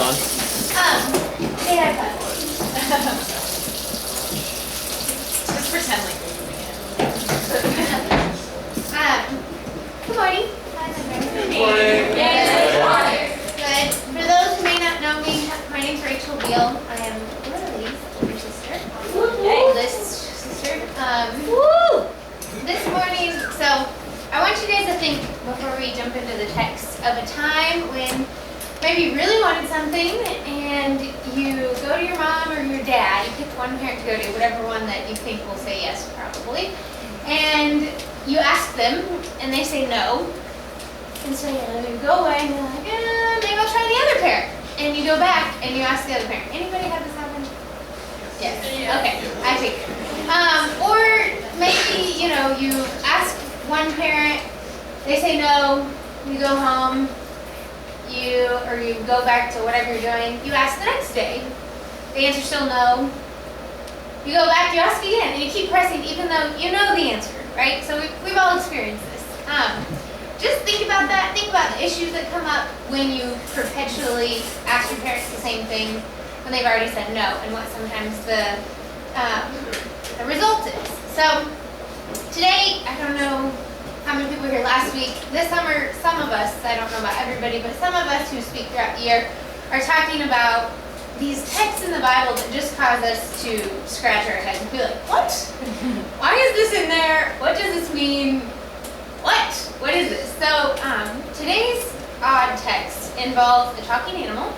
on? They had platforms. Just pretend like we're doing it. Good morning. Good morning. Good. For those who may not know me, my name's Rachel Beal. I am Lily's older sister. Oldest sister. This morning, so I want you guys to think before we jump into the text of a time when maybe you really wanted something and you go to your mom or your dad, you pick one parent to go to, whatever one that you think will say yes probably, and you ask them and they say no. And so you go away and you're like, maybe I'll try the other parent. And you go back and you ask the other parent. Anybody have this happen? Yes. Okay, I figured. Or maybe, you ask one parent, they say no, you go home, you go back to whatever you're doing, you ask the next day, the answer's still no, you go back, you ask again, and you keep pressing even though you know the answer, right? So we've all experienced this. Just think about that, think about the issues that come up when you perpetually ask your parents the same thing when they've already said no, and what sometimes the result is. So today, I don't know how many people were here last week. This summer, some of us, I don't know about everybody, but some of us who speak throughout the year are talking about these texts in the Bible that just cause us to scratch our heads and be like, what? Why is this in there? What does this mean? What? What is this? So today's odd text involves a talking animal,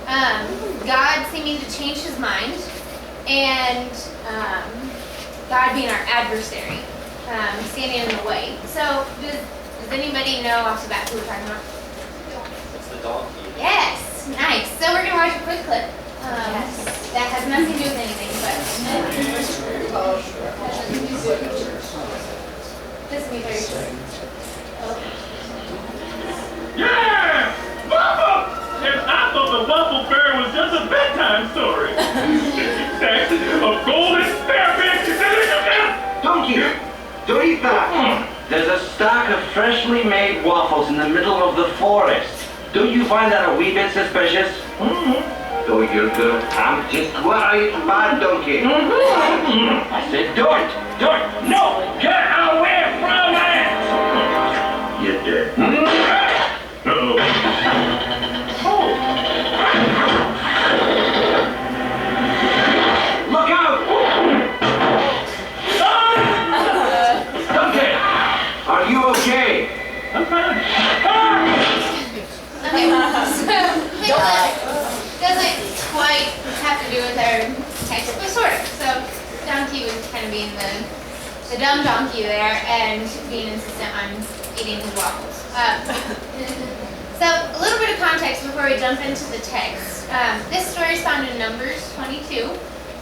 God seeming to change his mind, and God being our adversary, standing in the way. So does anybody know off the bat who we're talking about? It's the donkey. Yes, nice. So we're going to watch a quick clip. That has nothing to do with anything, but this will be very short. Yeah! Waffle! And I thought the Waffle Fairy was just a bedtime story. A golden staircase. Donkey, don't eat that. There's a stack of freshly made waffles in the middle of the forest. Don't you find that a wee bit suspicious? Oh, you're good. I'm just worried, bad donkey. I said don't. No! Get away from it! You did. Uh-oh. Look out! Donkey, are you okay? I'm fine. Okay, so doesn't quite have to do with our text, but sort of. So donkey was kind of being the dumb donkey there and being insistent on eating his waffles. So a little bit of context before we jump into the text. This story is found in Numbers 22.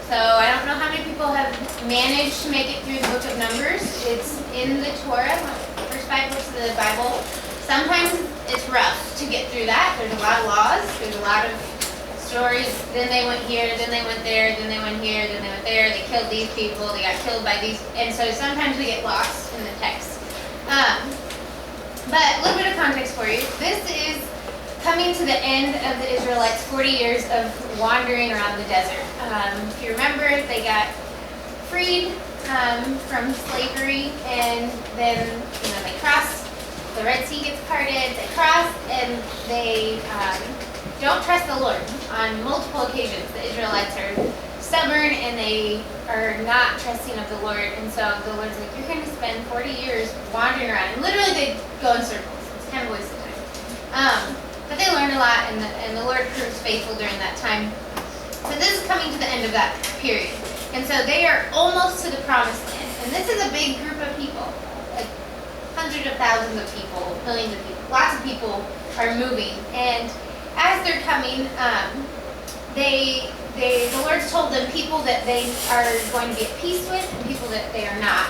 So I don't know how many people have managed to make it through the book of Numbers. It's in the Torah, first 5 books of the Bible. Sometimes it's rough to get through that. There's a lot of laws. There's a lot of stories. Then they went here, then they went there, then they went here, then they went there. They killed these people. They got killed by these. And so sometimes we get lost in the text. But a little bit of context for you. This is coming to the end of the Israelites' 40 years of wandering around the desert. If you remember, they got freed from slavery, and then they crossed. The Red Sea gets parted, they cross, and they don't trust the Lord. On multiple occasions, the Israelites are stubborn and they are not trusting of the Lord. And so the Lord's like, you're going to spend 40 years wandering around. And literally they go in circles. It's kind of a waste of time. But they learned a lot, and the Lord proves faithful during that time. So this is coming to the end of that period. And so they are almost to the promised land. And this is a big group of people. Hundreds of thousands of people, millions of people, lots of people are moving. And as they're coming, the Lord's told them people that they are going to be at peace with and people that they are not.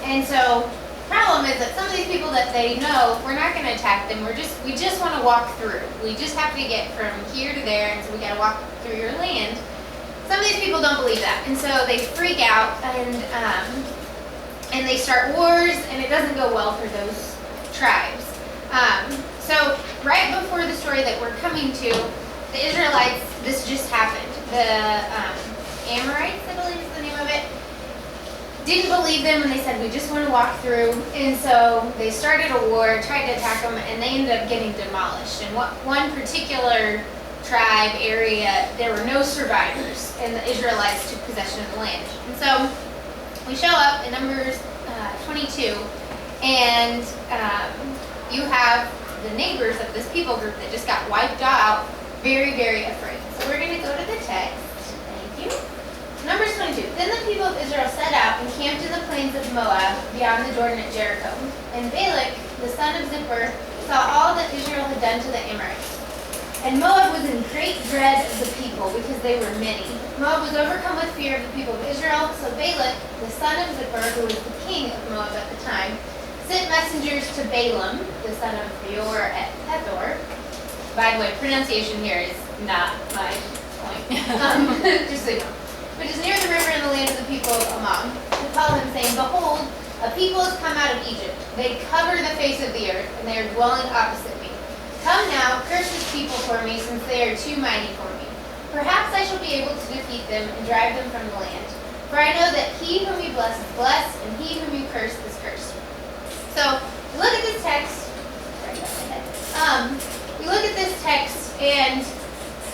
And so the problem is that some of these people that they know, we're not going to attack them. We just want to walk through. We just have to get from here to there, and so we got to walk through your land. Some of these people don't believe that, and so they freak out and they start wars, and it doesn't go well for those tribes. So right before the story that we're coming to, the Israelites, this just happened. The Amorites, I believe is the name of it, didn't believe them, and they said, we just want to walk through. And so they started a war, tried to attack them, and they ended up getting demolished. And one particular tribe area, there were no survivors, and the Israelites took possession of the land. And so we show up in Numbers 22, and you have the neighbors of this people group that just got wiped out, very, very afraid. So we're going to go to the text. Thank you. Numbers 22. Then the people of Israel set out and camped in the plains of Moab beyond the Jordan at Jericho. And Balak, the son of Zippor, saw all that Israel had done to the Amorites. And Moab was in great dread of the people because they were many. Moab was overcome with fear of the people of Israel. So Balak, the son of Zippor, who was the king of Moab at the time, sent messengers to Balaam, the son of Beor at Pethor. By the way, pronunciation here is not my point. Just so you know. Which is near the river in the land of the people of Ammon, to call him, saying, behold, a people has come out of Egypt. They cover the face of the earth, and they are dwelling opposite me. Come now, curse this people for me, since they are too mighty for me. Perhaps I shall be able to defeat them and drive them from the land. For I know that he whom you bless is blessed, and he whom you curse is cursed. So, look at this text. We look at this text, and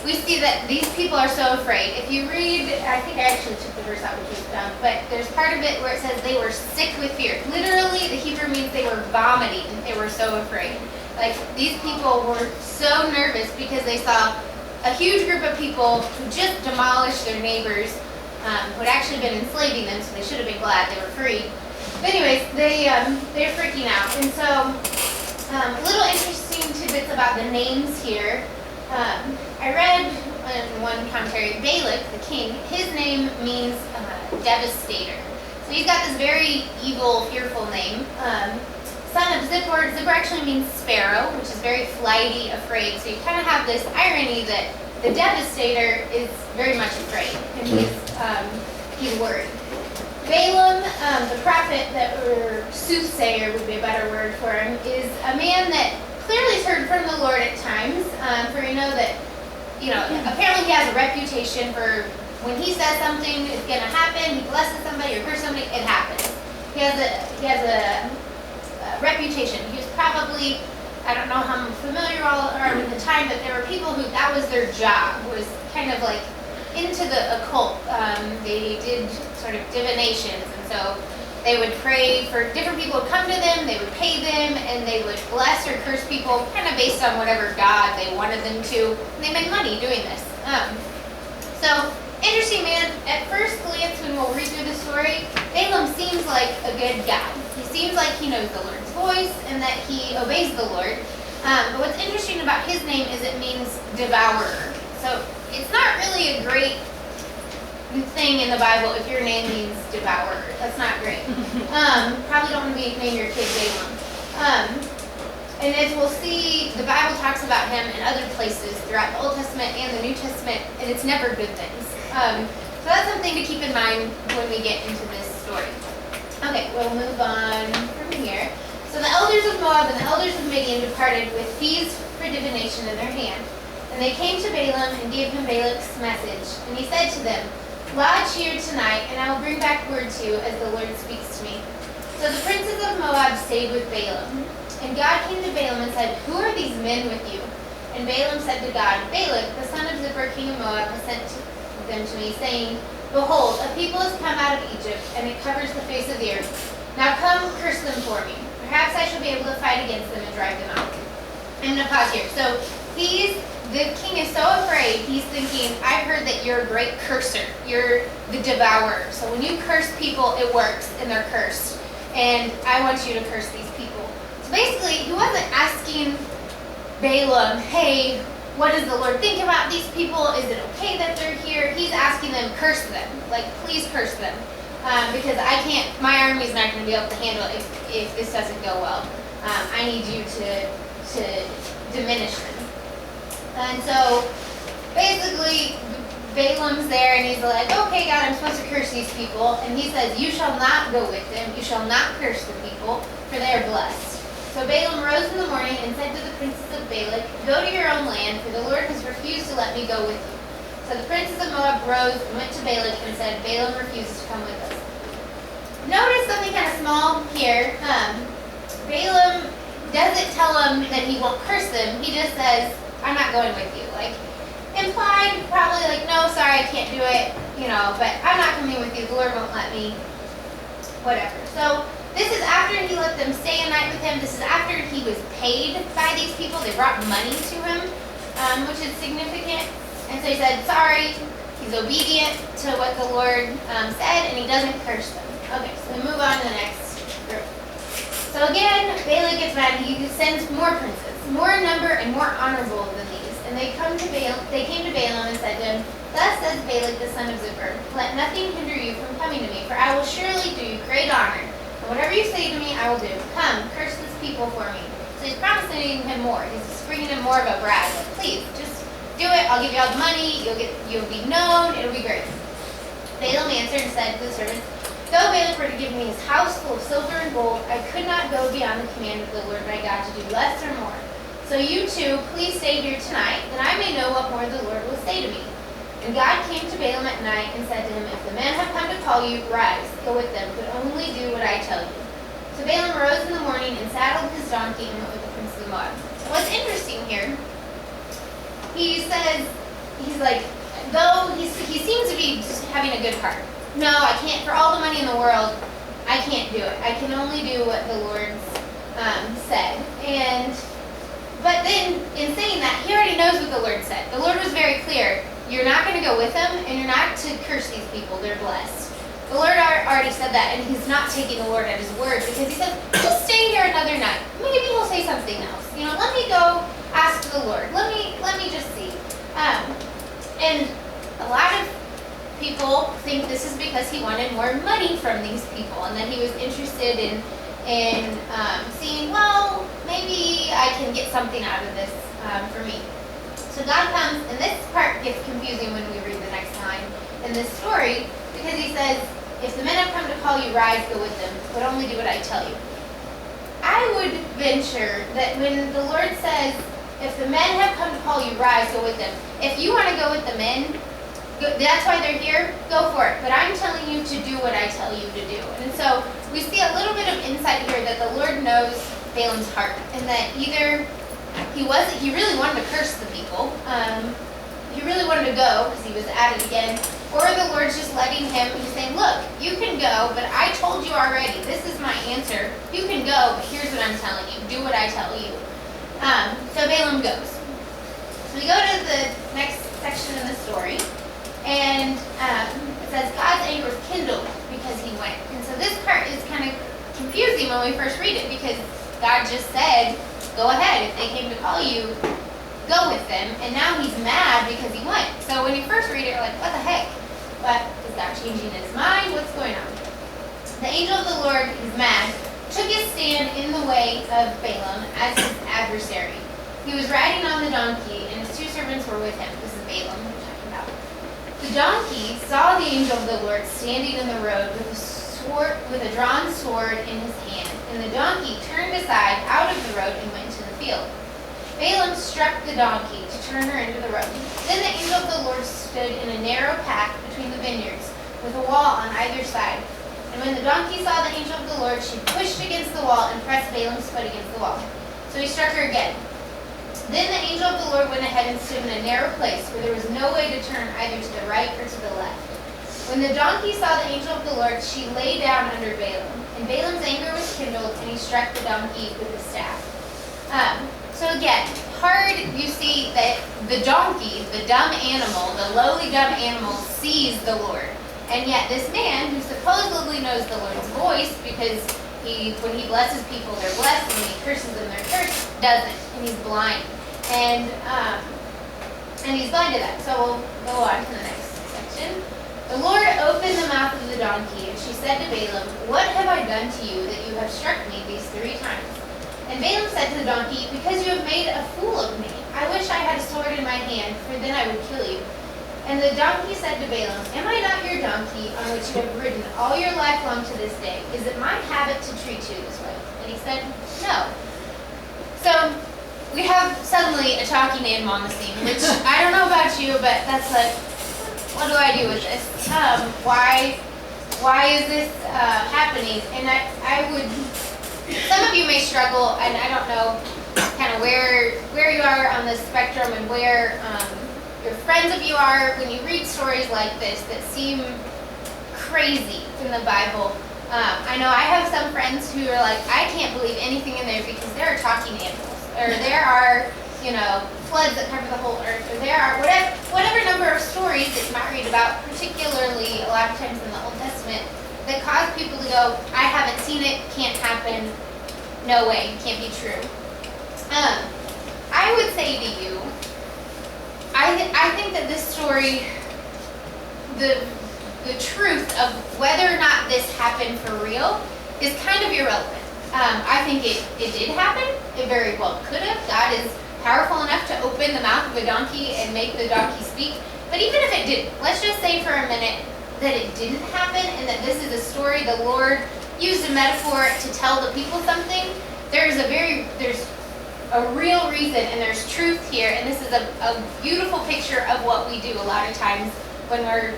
we see that these people are so afraid. If you read, I think I actually took the verse out, which was dumb, but there's part of it where it says they were sick with fear. Literally, the Hebrew means they were vomiting. They were so afraid. Like, these people were so nervous because they saw a huge group of people who just demolished their neighbors, who had actually been enslaving them, so they should have been glad they were free. But anyways, they're freaking out. And so, a little interesting tidbits about the names here. I read in one commentary, Balak, the king, his name means devastator. So he's got this very evil, fearful name. Son of Zippor, Zippor actually means sparrow, which is very flighty, afraid. So you kind of have this irony that the devastator is very much afraid, and he's worried. Balaam, the prophet, or soothsayer would be a better word for him, is a man that clearly has heard from the Lord at times, for we know that, apparently he has a reputation for when he says something is going to happen, he blesses somebody or curses somebody, it happens. He has a reputation. He was probably, I don't know how familiar you all are with the time, but there were people who that was their job, was kind of like into the occult. They did sort of divinations, and so they would pray for different people to come to them, they would pay them, and they would bless or curse people kind of based on whatever god they wanted them to, and they made money doing this. So, interesting man. At first glance, when we'll read through the story, Balaam seems like a good guy. He seems like he knows the Lord's voice and that he obeys the Lord. But what's interesting about his name is it means devourer. So, it's not really a great thing in the Bible if your name means devourer. That's not great. Probably don't want to name your kid Balaam. And as we'll see, the Bible talks about him in other places throughout the Old Testament and the New Testament, and it's never good things. So that's something to keep in mind when we get into this story. Okay, we'll move on from here. So the elders of Moab and the elders of Midian departed with fees for divination in their hand. And they came to Balaam and gave him Balak's message. And he said to them, lodge here tonight, and I will bring back word to you as the Lord speaks to me. So the princes of Moab stayed with Balaam. And God came to Balaam and said, who are these men with you? And Balaam said to God, Balak, the son of Zippor, king of Moab, has sent them to me, saying, behold, a people has come out of Egypt, and it covers the face of the earth. Now come, curse them for me. Perhaps I shall be able to fight against them and drive them out. I'm going to pause here. So the king is so afraid, he's thinking, I've heard that you're a great curser. You're the devourer. So when you curse people, it works, and they're cursed. And I want you to curse these people. So basically, he wasn't asking Balaam, hey, what does the Lord think about these people? Is it okay that they're here? He's asking them, curse them. Like, please curse them. Because my army's not going to be able to handle it if this doesn't go well. I need you to diminish them. And so, basically, Balaam's there and he's like, okay, God, I'm supposed to curse these people. And he says, you shall not go with them. You shall not curse the people, for they are blessed. So Balaam rose in the morning and said to the princes of Balak, "Go to your own land, for the Lord has refused to let me go with you." So the princes of Moab rose and went to Balak and said, "Balaam refuses to come with us." Notice something kind of small here. Balaam doesn't tell them that he won't curse them. He just says, "I'm not going with you." Like, implied, probably like, "No, sorry, I can't do it, but I'm not coming with you. The Lord won't let me." Whatever. So this is after he let them stay a night with him. This is after he was paid by these people. They brought money to him, which is significant. And so he said, sorry. He's obedient to what the Lord said, and he doesn't curse them. Okay, so we move on to the next group. So again, Balak gets mad. He sends more princes, more in number and more honorable than these. And they came to Balaam and said to him, "Thus says Balak the son of Zippor, let nothing hinder you from coming to me, for I will surely do you great honor. And whatever you say to me, I will do. Come, curse this people for me." So he's promising him more. He's bringing him more of a brag. Like, please, just do it. I'll give you all the money. You'll be known. It'll be great. Balaam answered and said to the servants, "Though Balak were to give me his house full of silver and gold, I could not go beyond the command of the Lord my God to do less or more. So you two, please stay here tonight, that I may know what more the Lord will say to me." And God came to Balaam at night and said to him, "If the men have come to call you, rise, go with them, but only do what I tell you." So Balaam rose in the morning and saddled his donkey and went with the prince of Moab. What's interesting here, he says, he's like, though he seems to be just having a good heart. No, I can't, for all the money in the world, I can't do it. I can only do what the Lord's said. But then, in saying that, he already knows what the Lord said. The Lord was very clear. You're not going to go with them, and you're not to curse these people. They're blessed. The Lord already said that, and he's not taking the Lord at his word, because he said, just stay here another night. Maybe he'll say something else. Let me go ask the Lord. Let me just see. And a lot of people think this is because he wanted more money from these people, and that he was interested in seeing, well, maybe I can get something out of this for me. So God comes, and this part gets confusing when we read the next line in this story, because he says, "If the men have come to call you, rise, go with them, but only do what I tell you." I would venture that when the Lord says, "If the men have come to call you, rise, go with them," if you want to go with the men, that's why they're here, go for it. But I'm telling you to do what I tell you to do. And so we see a little bit of insight here that the Lord knows Balaam's heart, and that either he really wanted to curse the people, he really wanted to go because he was at it again, or the Lord's just letting him, he's saying, "Look, you can go, but I told you already, this is my answer. You can go, but here's what I'm telling you. Do what I tell you." So Balaam goes. So we go to the next section of the story, and it says, God's anger was kindled because he went. And so this part is kind of confusing when we first read it, because God just said, go ahead. If they came to call you, go with them. And now he's mad because he went. So when you first read it, you're like, what the heck? What? Is God changing his mind? What's going on? The angel of the Lord is mad, took his stand in the way of Balaam as his adversary. He was riding on the donkey, and his two servants were with him. This is Balaam we're talking about. The donkey saw the angel of the Lord standing in the road with a drawn sword in his hand, and the donkey turned aside out of the road and went into the field. Balaam struck the donkey to turn her into the road. Then the angel of the Lord stood in a narrow path between the vineyards, with a wall on either side. And when the donkey saw the angel of the Lord, she pushed against the wall and pressed Balaam's foot against the wall. So he struck her again. Then the angel of the Lord went ahead and stood in a narrow place where there was no way to turn either to the right or to the left. When the donkey saw the angel of the Lord, she lay down under Balaam. And Balaam's anger was kindled, and he struck the donkey with his staff. So again, hard you see that the donkey, the dumb animal, the lowly dumb animal, sees the Lord. And yet this man, who supposedly knows the Lord's voice, because when he blesses people, they're blessed, and when he curses them, they're cursed, doesn't. And he's blind. And he's blind to that. So we'll go on to the next section. The Lord opened the mouth of the donkey, and she said to Balaam, "What have I done to you that you have struck me these 3 times?" And Balaam said to the donkey, "Because you have made a fool of me. I wish I had a sword in my hand, for then I would kill you." And the donkey said to Balaam, "Am I not your donkey on which you have ridden all your life long to this day? Is it my habit to treat you this way?" And he said, "No." So we have suddenly a talking animal on the scene, which I don't know about you, but that's like, what do I do with this? Why is this happening? And I would, some of you may struggle, and I don't know kind of where you are on the spectrum and where your friends of you are when you read stories like this that seem crazy in the Bible. I know I have some friends who are like, I can't believe anything in there because there are talking animals, or there are, floods that cover the whole earth, or there are whatever number of stories that you might read about, particularly a lot of times in the Old Testament, that cause people to go, I haven't seen it, can't happen, no way, can't be true. I would say to you, I think that this story, the truth of whether or not this happened for real is kind of irrelevant. I think it did happen. It very well could have. God is powerful enough to open the mouth of a donkey and make the donkey speak. But even if it didn't, let's just say for a minute that it didn't happen and that this is a story the Lord used a metaphor to tell the people something. There's a real reason and there's truth here, and this is a beautiful picture of what we do a lot of times when we're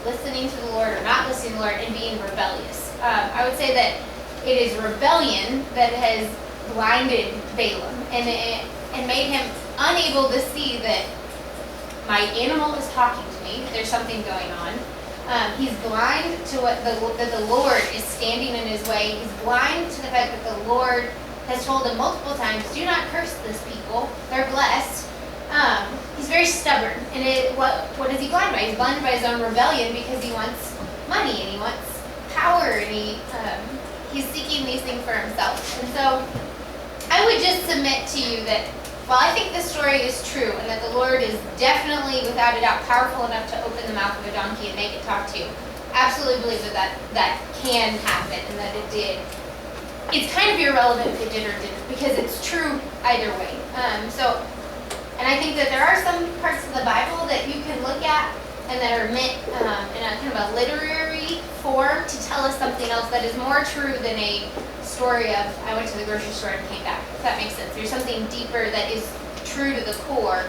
listening to the Lord or not listening to the Lord and being rebellious. I would say that it is rebellion that has blinded Balaam and made him unable to see that my animal is talking to me. There's something going on. He's blind to that the Lord is standing in his way. He's blind to the fact that the Lord has told him multiple times, do not curse this people. They're blessed. He's very stubborn. And what is he blind by? He's blind by his own rebellion because he wants money and he wants power and he's seeking these things for himself. And so I would just submit to you that while I think this story is true and that the Lord is definitely, without a doubt, powerful enough to open the mouth of a donkey and make it talk to you, absolutely believe that can happen and that it did. It's kind of irrelevant if it did or didn't because it's true either way. And I think that there are some parts of the Bible that you can look at and that are meant in a kind of a literary form to tell us something else that is more true than a story of, I went to the grocery store and came back, if that makes sense. There's something deeper that is true to the core,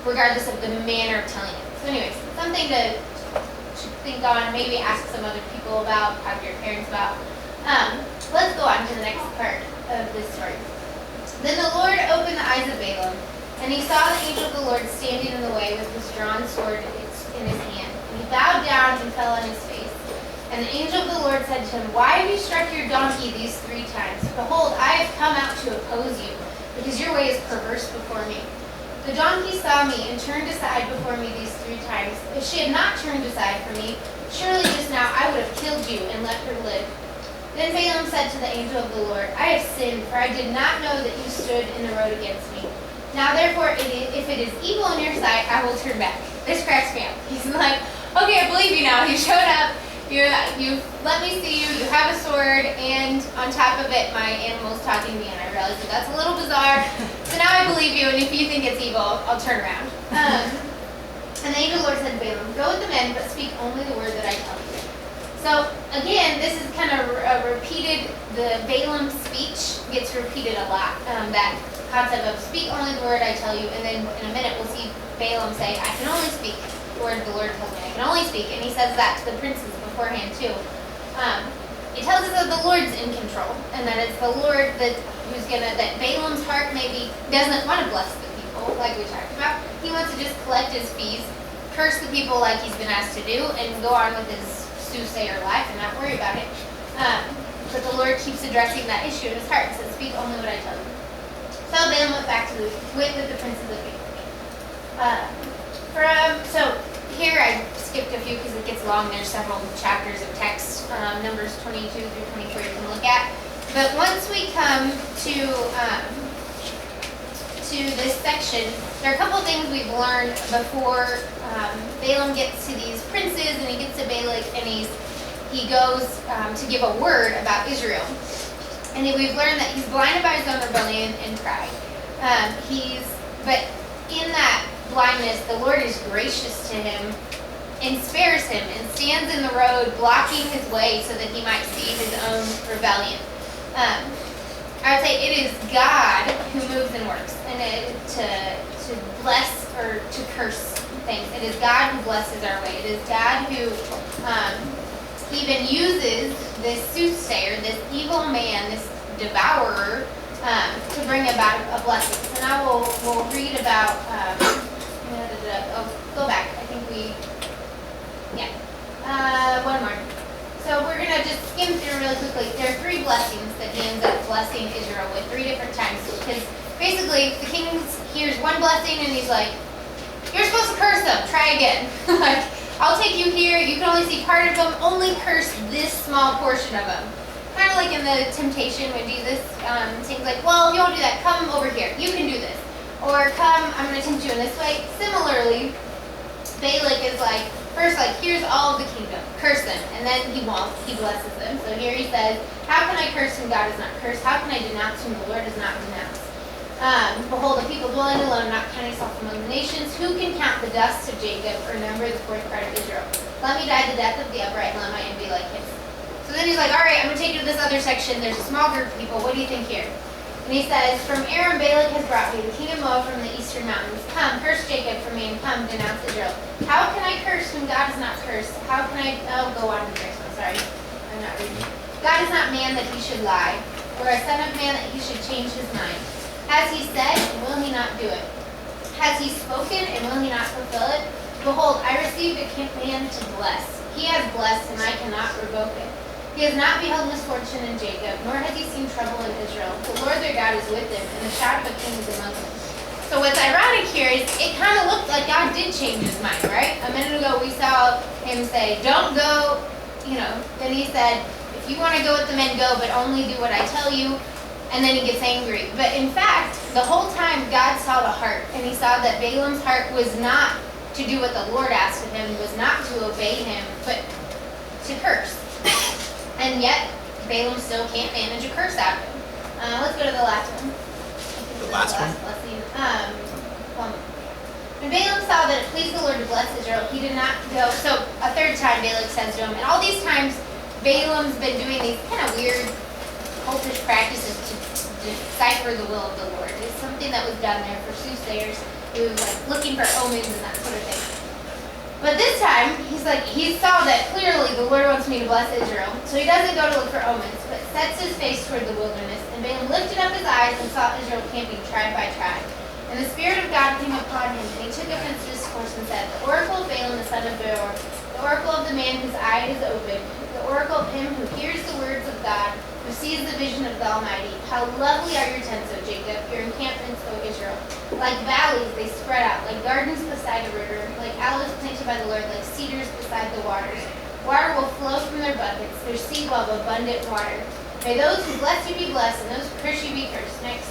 regardless of the manner of telling it. So anyways, something to think on, maybe ask some other people about, talk to your parents about. Let's go on to the next part of this story. Then the Lord opened the eyes of Balaam, and he saw the angel of the Lord standing in the way with his drawn sword in his hand. And he bowed down and fell on his face. And the angel of the Lord said to him, why have you struck your donkey these 3 times? Behold, I have come out to oppose you, because your way is perverse before me. The donkey saw me and turned aside before me these 3 times. If she had not turned aside from me, surely just now I would have killed you and let her live. Then Balaam said to the angel of the Lord, I have sinned, for I did not know that you stood in the road against me. Now therefore, if it is evil in your sight, I will turn back. This cracks me up. He's like, okay, I believe you now. You showed up. You let me see you. You have a sword, and on top of it, my animal's talking to me, and I realize that that's a little bizarre. So now I believe you, and if you think it's evil, I'll turn around. And the angel of the Lord said to Balaam, go with the men, but speak only the word that I tell you. So again, this is kind of repeated. The Balaam speech gets repeated a lot. That concept of speak only the word I tell you, and then in a minute we'll see Balaam say, I can only speak the word the Lord tells me. I can only speak, and he says that to the princes beforehand too. It tells us that the Lord's in control, and that it's the Lord that Balaam's heart maybe doesn't want to bless the people like we talked about. He wants to just collect his fees, curse the people like he's been asked to do, and go on with his soothsayer life and not worry about it. But the Lord keeps addressing that issue in his heart and says, speak only what I tell you. So Balaam went with the princes of Balaam. So here I skipped a few because it gets long. There's several chapters of text, Numbers 22 through 24 you can look at. But once we come to this section, there are a couple things we've learned before Balaam gets to these princes and he gets to Balak and he goes to give a word about Israel. And we've learned that he's blinded by his own rebellion and pride. But in that blindness, the Lord is gracious to him and spares him and stands in the road blocking his way so that he might see his own rebellion. I would say it is God who moves and works, and to bless or to curse things. It is God who blesses our way. It is God who even uses this soothsayer, this evil man, this devourer, to bring about a blessing. So now we'll read about. Go back. I think one more. So we're going to just skim through really quickly. There are 3 blessings that he ends up blessing Israel with 3 different times. Because basically the king hears one blessing and he's like, you're supposed to curse them. Try again. Like, I'll take you here. You can only see part of them. Only curse this small portion of them. Kind of like in the temptation when Jesus sings like, well, you won't do that. Come over here. You can do this. Or come, I'm going to tempt you in this way. Similarly, Balak is like, first, like, here's all of the kingdom. Curse them. And then he won't. He blesses them. So here he says, how can I curse whom God does not curse? How can I denounce whom the Lord does not denounce? Behold, a people dwelling alone, not counting himself among the nations. Who can count the dust of Jacob or number the fourth part of Israel? Let me die the death of the upright, and let my envy like his. So then he's like, all right, I'm going to take you to this other section. There's a small group of people. What do you think here? And he says, from Aram, Balak has brought me, the king of Moab from the eastern mountains. Come, curse Jacob for me, and come, denounce Israel. How can I curse whom God does not curse? How can I, go on to the next one, sorry. I'm not reading. God is not man that he should lie, or a son of man that he should change his mind. Has he said, and will he not do it? Has he spoken, and will he not fulfill it? Behold, I received a command to bless. He has blessed, and I cannot revoke it. He has not beheld misfortune in Jacob, nor has he seen trouble in Israel. The Lord their God is with him, and the shout of a king is among them. So what's ironic here is it kind of looked like God did change his mind, right? A minute ago we saw him say, don't go, then he said, if you want to go with the men, go, but only do what I tell you. And then he gets angry. But in fact, the whole time God saw the heart, and he saw that Balaam's heart was not to do what the Lord asked of him, was not to obey him, but to curse. And yet, Balaam still can't manage a curse out of him. Let's go to the last one. The last one? When Balaam saw that it pleased the Lord to bless Israel, he did not go. So a third time Balak says to him, and all these times Balaam's been doing these kind of weird cultish practices to decipher the will of the Lord. It's something that was done there for soothsayers who was like looking for omens and that sort of thing. But this time, he saw that clearly the Lord wants me to bless Israel. So he doesn't go to look for omens, but sets his face toward the wilderness. And Balaam lifted up his eyes and saw Israel camping tribe by tribe. And the Spirit of God came upon him, and he took offense to discourse and said, the oracle of Balaam the son of Beor, the oracle of the man whose eye is open, the oracle of him who hears the words of God, who sees the vision of the Almighty. How lovely are your tents, O Jacob, your encampments, O Israel. Like valleys they spread out, like gardens beside a river, like aloes planted by the Lord, like cedars beside the waters. Water will flow from their buckets, their sea will have abundant water. May those who bless you be blessed, and those who curse you be cursed. Next.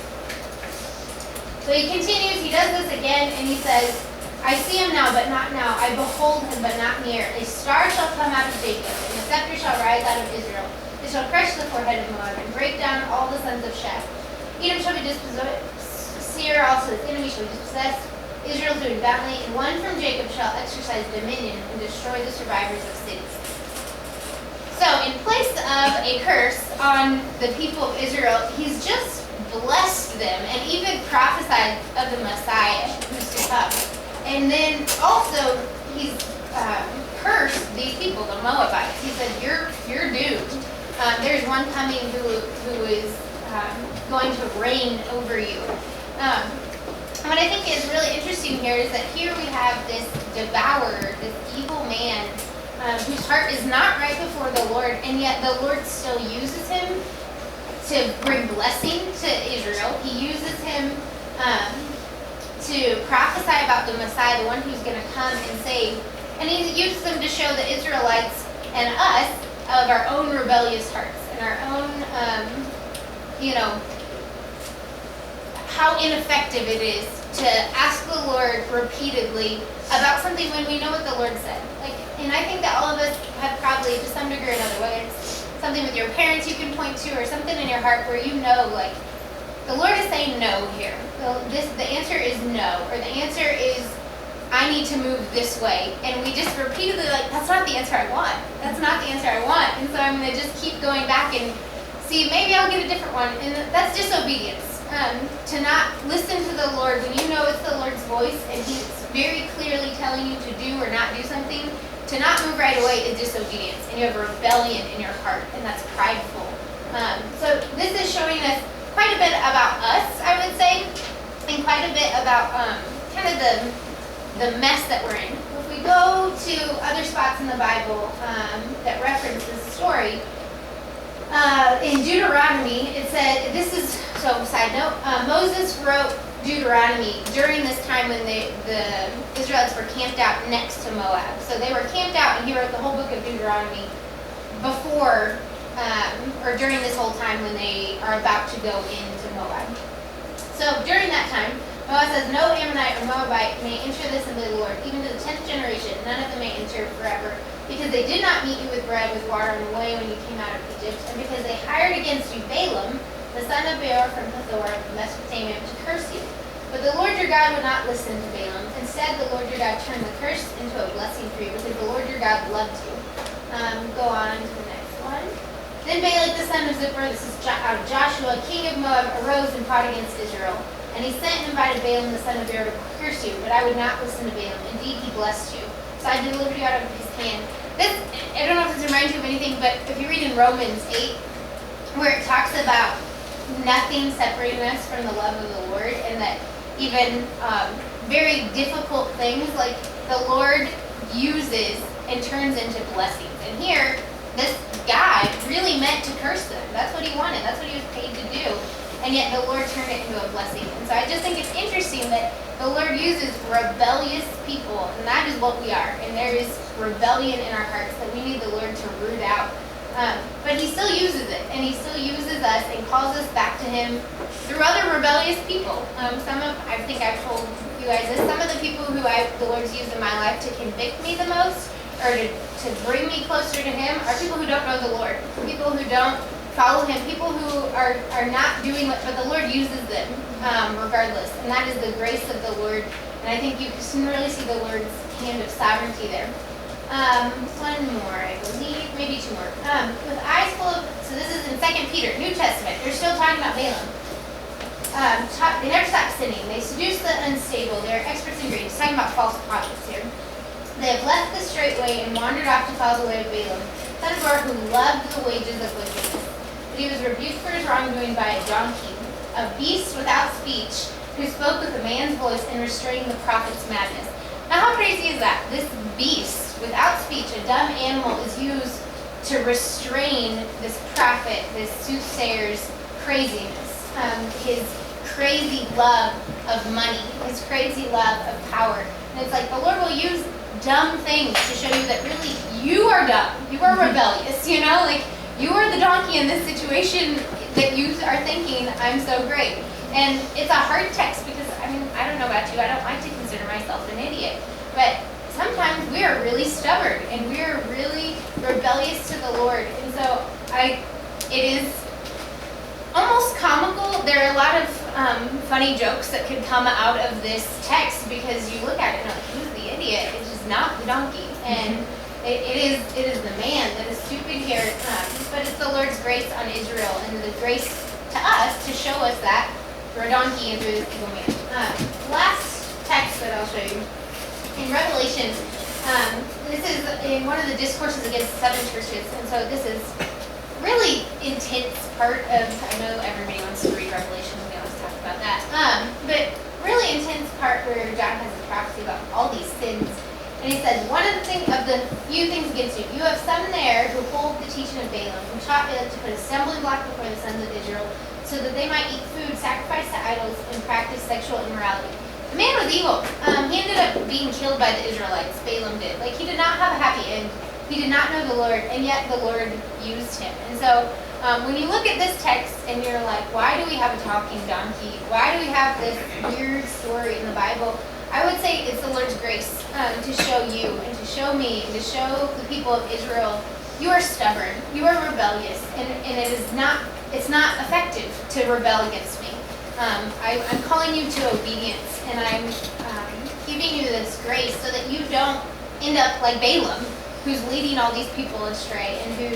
So he continues, he does this again, and he says, I see him now, but not now. I behold him, but not near. A star shall come out of Jacob, and a scepter shall rise out of Israel. It shall crush the forehead of Moab, and break down all the sons of Sheph. Edom shall be dispossessed, Seir also his enemy shall be dispossessed. Israel doing valiantly, and one from Jacob shall exercise dominion and destroy the survivors of cities. So, in place of a curse on the people of Israel, he's just blessed them and even prophesied of the Messiah who's to come. And then also, he's cursed these people, the Moabites. He said, you're doomed. There's one coming who is going to reign over you. And what I think is really interesting here is that here we have this devourer, this evil man, whose heart is not right before the Lord, and yet the Lord still uses him to bring blessing to Israel. He uses him to prophesy about the Messiah, the one who's going to come and save. And he uses them to show the Israelites and us of our own rebellious hearts and our own, how ineffective it is to ask the Lord repeatedly about something when we know what the Lord said. And I think that all of us have probably, to some degree or another, whether it's something with your parents you can point to or something in your heart where you know, the Lord is saying no here. The answer is no, or the answer is I need to move this way. And we just repeatedly that's not the answer I want. That's not the answer I want. And so I'm going to just keep going back and see, maybe I'll get a different one. And that's disobedience. To not listen to the Lord when you know it's the Lord's voice and He's very clearly telling you to do or not do something, to not move right away is disobedience. And you have rebellion in your heart, and that's prideful. So this is showing us quite a bit about us, I would say, and quite a bit about kind of the mess that we're in. If we go to other spots in the Bible that reference this story, in Deuteronomy, it said, this is, so side note, Moses wrote Deuteronomy during this time when the Israelites were camped out next to Moab. So they were camped out, and he wrote the whole book of Deuteronomy before, or during this whole time when they are about to go into Moab. So during that time, Moab says, no Ammonite or Moabite may enter this in the Lord, even to the 10th generation, none of them may enter forever, because they did not meet you with bread, with water, on the way when you came out of Egypt, and because they hired against you Balaam, the son of Beor from Pethor of Mesopotamia, to curse you. But the Lord your God would not listen to Balaam. Instead, the Lord your God turned the curse into a blessing for you, because the Lord your God loved you. Go on to the next one. Then Balak the son of Zippor, this is out of Joshua, king of Moab, arose and fought against Israel. And he sent and invited Balaam the son of Beor to curse you, but I would not listen to Balaam. Indeed, he blessed you. So I delivered you out of his hand. This, I don't know if this reminds you of anything, but if you read in Romans 8, where it talks about nothing separating us from the love of the Lord, and that even very difficult things, like the Lord uses and turns into blessings. And here, this guy really meant to curse them. That's what he wanted. That's what he was paid to do. And yet the Lord turned it into a blessing. And so I just think it's interesting that the Lord uses rebellious people, and that is what we are. And there is rebellion in our hearts that we need the Lord to root out. But He still uses it, and He still uses us and calls us back to Him through other rebellious people. I think I've told you guys this, some of the people who the Lord's used in my life to convict me the most, or to bring me closer to Him, are people who don't know the Lord, people who don't follow Him, people who are not doing what, but the Lord uses them regardless, and that is the grace of the Lord. And I think you can really see the Lord's hand of sovereignty there. One more, I believe, maybe two more. With eyes full of, so this is in 2 Peter, New Testament. They're still talking about Balaam. They never stop sinning. They seduce the unstable. They're experts in greed. It's talking about false prophets here. They have left the straight way and wandered off to follow the way of Balaam, son of Beor, who loved the wages of wickedness. But he was rebuked for his wrongdoing by a donkey, a beast without speech, who spoke with a man's voice and restrained the prophet's madness. Now how crazy is that? This beast without speech, a dumb animal, is used to restrain this prophet, this soothsayer's craziness, his crazy love of money, his crazy love of power. And it's like the Lord will use dumb things to show you that really you are dumb, you are rebellious, you know, like you are the donkey in this situation that you are thinking, I'm so great. And it's a hard text because, I don't know about you, I don't like to consider myself an idiot, but sometimes we are really stubborn and we are really rebellious to the Lord. And so it is almost comical. There are a lot of funny jokes that could come out of this text because you look at it and you're like, who's the idiot? It's just not the donkey. And it is the man that is stupid here. But it's the Lord's grace on Israel and the grace to us to show us that through a donkey and through this evil man. Last text that I'll show you. In Revelation, this is in one of the discourses against the seven churches, and so this is really intense part of, I know everybody wants to read Revelation, we always talk about that, but really intense part where John has a prophecy about all these sins, and he says, one of the few things against you, you have some there who hold the teaching of Balaam, who taught Balaam to put a stumbling block before the sons of Israel, so that they might eat food sacrificed to idols and practice sexual immorality. The man was evil. He ended up being killed by the Israelites. Balaam did. Like, he did not have a happy end. He did not know the Lord, and yet the Lord used him. And so when you look at this text and you're like, why do we have a talking donkey? Why do we have this weird story in the Bible? I would say it's the Lord's grace to show you and to show me and to show the people of Israel, you are stubborn, you are rebellious, and it's not effective to rebel against me. I'm calling you to obedience, and I'm giving you this grace so that you don't end up like Balaam, who's leading all these people astray, and who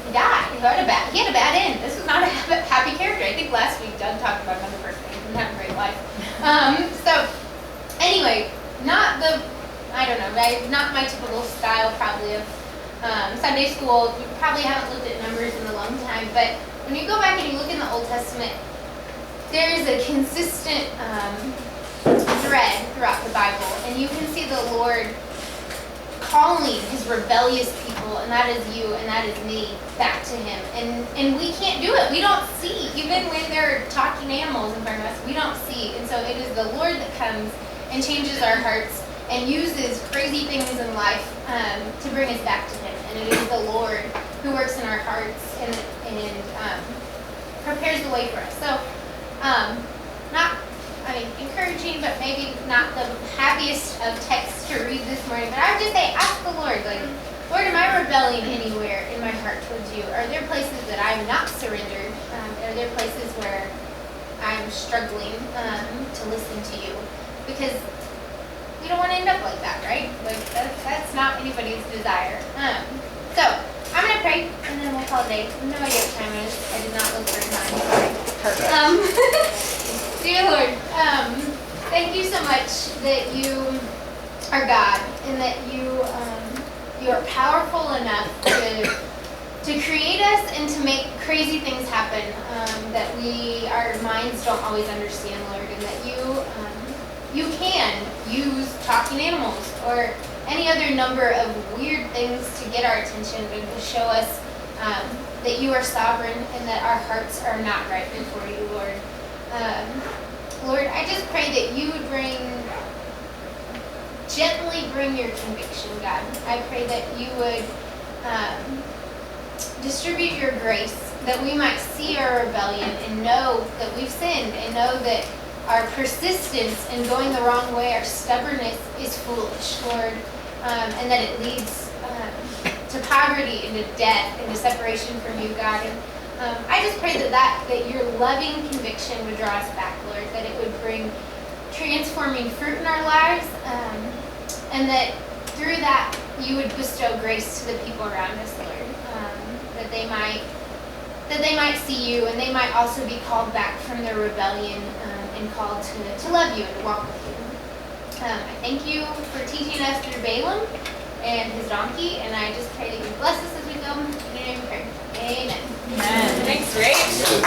he died. He had a bad end. This was not a happy character. I think last week Doug talked about another person who didn't have a great life. So anyway, not my typical style probably of Sunday school. We probably haven't looked at numbers in a long time, but when you go back and you look in the Old Testament, there is a consistent thread throughout the Bible, and you can see the Lord calling his rebellious people, and that is you and that is me, back to him. And we can't do it. We don't see. Even when they're talking animals in front of us, we don't see. And so it is the Lord that comes and changes our hearts and uses crazy things in life to bring us back to him. And it is the Lord who works in our hearts and prepares the way for us. So encouraging, but maybe not the happiest of texts to read this morning. But I would just say, ask the Lord, Lord, am I rebelling anywhere in my heart towards you? Are there places that I'm not surrendered? Are there places where I'm struggling to listen to you? Because we don't want to end up like that, right? That's not anybody's desire. So I'm going to pray, and then we'll call it a day. I have no idea what time it is. I did not look for a time. Sorry. Perfect. Dear Lord, thank you so much that you are God and that you are powerful enough to create us and to make crazy things happen that our minds don't always understand, Lord, and that you can use talking animals or any other number of weird things to get our attention and to show us that you are sovereign and that our hearts are not right before you, Lord. Lord, I just pray that you would gently bring your conviction, God. I pray that you would distribute your grace, that we might see our rebellion and know that we've sinned and know that our persistence in going the wrong way, our stubbornness is foolish, Lord, and that it leads to poverty and to death and to separation from you, God. And I just pray that your loving conviction would draw us back, Lord, that it would bring transforming fruit in our lives, and that through that you would bestow grace to the people around us, Lord, that they might see you and they might also be called back from their rebellion and called to love you and to walk with you. I thank you for teaching us through Balaam and his donkey, and I just pray that you bless us as we go. In your name we pray. Amen. Amen. Thanks, Rach.